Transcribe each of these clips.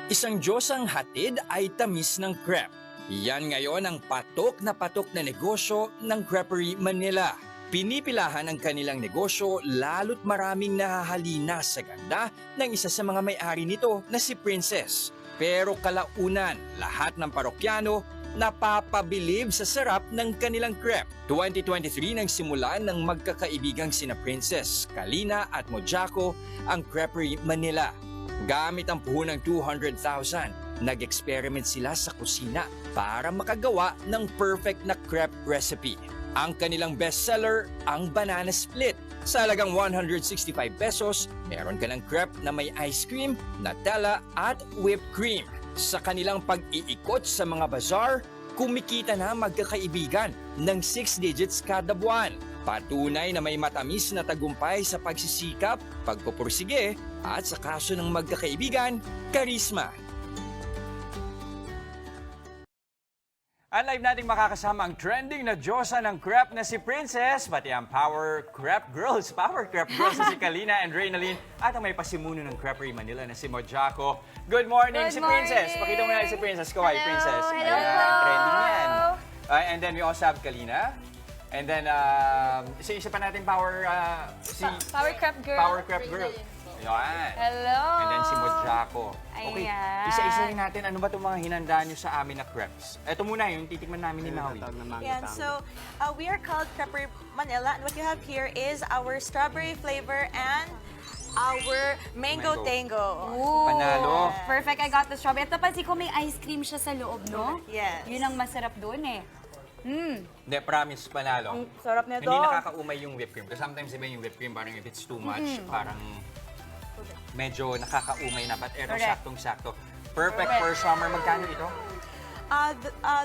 Isang Diyosang hatid ay tamis ng crepe. Yan ngayon ang patok na negosyo ng Creperie Manila. Pinipilahan ang kanilang negosyo lalo't maraming nahahalina sa ganda ng isa sa mga may-ari nito na si Princess. Pero kalaunan, lahat ng parokyano napapabilib sa sarap ng kanilang crepe. 2023 nang simulan ng magkakaibigang sina Princess, Kalina at Mojako ang Creperie Manila. Gamit ang puhunang 200,000, nag-experiment sila sa kusina para makagawa ng perfect na crepe recipe. Ang kanilang bestseller, ang banana split. Sa halagang 165 pesos, meron ka ng crepe na may ice cream, Nutella at whipped cream. Sa kanilang pag-iikot sa mga bazaar, kumikita na magkakaibigan ng 6 digits kada buwan. Patunay na may matamis na tagumpay sa pagsisikap, pagpupursige at sa kaso ng magkakaibigan, karisma. Live nating makakasama ang trending na Diyosa ng crepe na si Princess, pati ang Power Crepe Girls na si Kalina and Reynalyn, at ang may pasimuno ng Creperie Manila na si Mojako. Good morning, si Princess. Pakita mo na si Princess. Kawai, Princess. Hello Ayan, po. trending yan. And then we also have Kalina. And then, isa pa natin Power Crepe Girl. Power Crepe Girl. Ayan. Hello. And then si Mojako. Okay, Ayan. isa-isa rin natin. Ano ba itong mga hinanda nyo sa amin na crepes? Ito muna, yung titikman namin ni Maui. Yeah, so we are called Creperie Manila, and what you have here is our strawberry flavor and our mango tango. Ooh. Panalo. Perfect, I got the strawberry. At napansin ko may ice cream siya sa loob, no? Yes. Yun ang masarap doon eh. Hindi, promise, panalo. Ang sarap nito. Hindi nakakaumay yung whipped cream. Kasi sometimes iba yung whipped cream, parang if it's too much, parang medyo nakakaumay na. But eto, Correct. saktong-sakto. Perfect for summer. Magkano ito?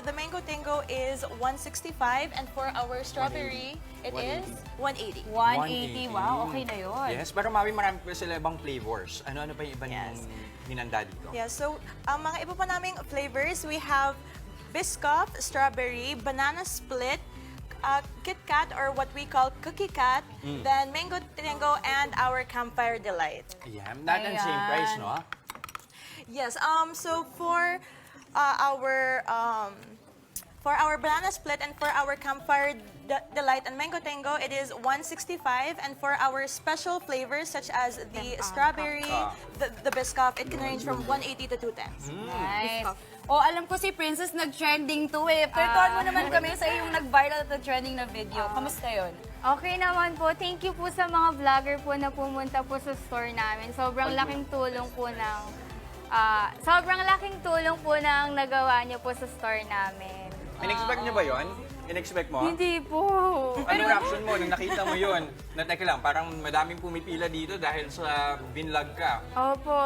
The mango tango is 165, and for our strawberry, it is 180. 180, wow, okay na yun. Yes, pero Maui, marami pa sila ibang flavors. Ano pa yung iba yung hinanda dito? Yeah, so ang mga iba pa naming flavors, we have Biscoff, strawberry, banana split, Kit Kat, or what we call Cookie Cat, then Mango Tango, and our Campfire Delight. Yeah, not ang same price, no? Yes, so for our banana split and for our Campfire Delight and Mango Tango, it is 165, and for our special flavors such as the strawberry, the Biscoff, it can range from 180 to 210. Nice. Oh, alam ko si Princess nag-trending to eh. Tutuan mo naman kami sa iyong nag-viral at trending na video. Kamusta yun? Okay naman po. Thank you po sa mga vlogger po na pumunta po sa store namin. Sobrang laking tulong po ng nagawa niyo po sa store namin. In-expect niyo ba yun? In-expect mo? Hindi po. Anong reaction mo nung nakita mo yun? Na teka lang, parang madaming pumipila dito dahil sa binlog ka. Opo.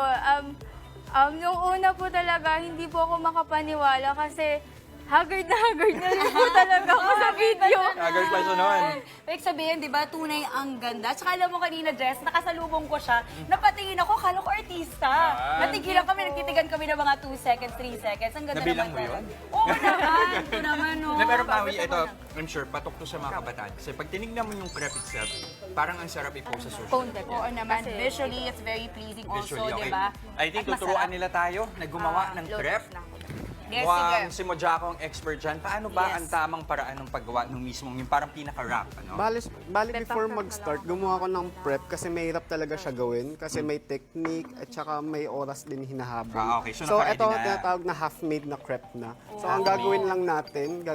Nung una po talaga, hindi po ako makapaniwala kasi haggard na rin po talaga ako sa video. Agad pa siya noon. Ibig sabihin, di ba, tunay ang ganda. Tsaka alam mo kanina, Jess, nakasalubong ko siya. Napatingin ako, kala ko artista. Natigilan kami, nagtitigan kami ng mga 2 seconds, 3 seconds. Ang ganda Nabilang naman mo yun? Oo naman. Ito naman, no. Pero Maui, ito, I'm sure, patok to sa mga kabataan. Kasi pag tinignan mo yung crepe itself, parang ang sarap i-post sa social media. Oo naman. Visually, it's very pleasing also, Visually, di okay. ba? I think At tuturuan masarap. nila tayo na gumawa ng Lotus crepe. lang. Yes, Mukhang sige. si Mojako ang expert dyan. Paano ba Yes. ang tamang paraan ng paggawa ng mismong yung parang pinaka-wrap? Ano? Bali before mag-start, gumawa ko ng prep kasi mahirap talaga siya gawin. Kasi may technique at saka may oras din hinahabol. Okay. So, So naka-ready ito, na. tinatawag na half-made na crepe na. So ang gagawin lang natin,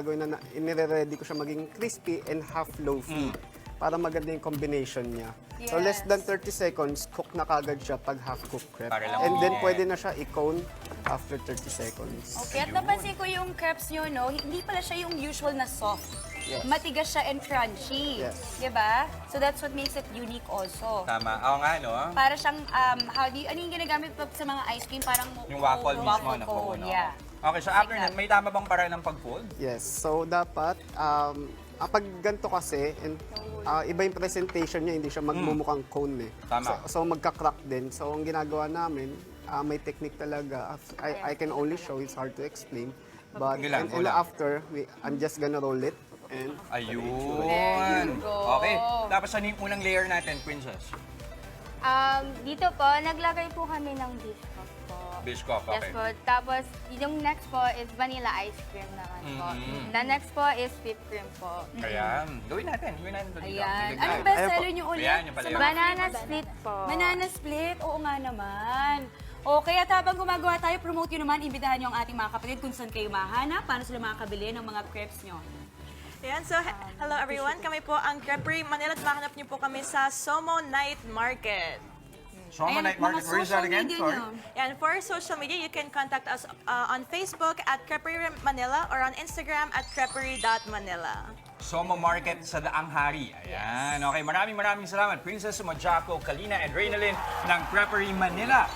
inire-ready ko siya maging crispy and half loafy. Para maganda yung combination niya. So less than 30 seconds, cook na kagad siya pag half-cooked crepe. Para lang And then uminit. pwede na siya i-cone after 30 seconds. Okay, at napansin ko yung crepes nyo, no? Hindi pala siya yung usual na soft. Yes. Matigas siya and crunchy. Yes. Diba? So that's what makes it unique also. Tama. Oo nga, no? Para siyang, ano yung ginagamit pa sa mga ice cream? Parang Yung waffle mismo waffle na cone, no? yeah. Okay, so after Like that, may tama bang paraan ng pag-fold? Yes. So, dapat, pag ganito kasi, iba yung presentation niya, hindi siya magmumukhang cone eh. Tama. So magka-crack din. So, ang ginagawa namin, may technique talaga. I can only show, it's hard to explain. But, Sige lang, and, go and lang. after, I'm just gonna roll it. And Ayun. There you go. Okay. Tapos ano yung unang layer natin, Princess? Dito po, naglagay po kami ng biscuit po. Biscuit, Yes po. Tapos, yung next po is vanilla ice cream naman po. The next po is whipped cream po. Ayan. Gawin natin ito dito. Ayan. Sige, Anong guys. best seller nyo ulit? Ayan, yung pala Sa yun. mga Banana flavors split po. Banana split? Oo nga naman. Okay, at habang gumagawa tayo, promote nyo naman, imbitahan nyo ang ating mga kapatid kung saan kayo mahanap, paano sila makakabili ng mga crepes nyo. Ayan, so hello everyone. Kami po ang Creperie Manila at mahanap niyo po kami sa Somo Night Market. Soma Ayan, Night at Market, mga where is that social again? media Sorry. nyo. And for social media, you can contact us on Facebook at Creperie Manila or on Instagram at creperie.manila. Soma Market sa Daang Hari. Ayan. Okay, maraming salamat. Princess Sumajako, Kalina, and Reynalyn ng Creperie Manila.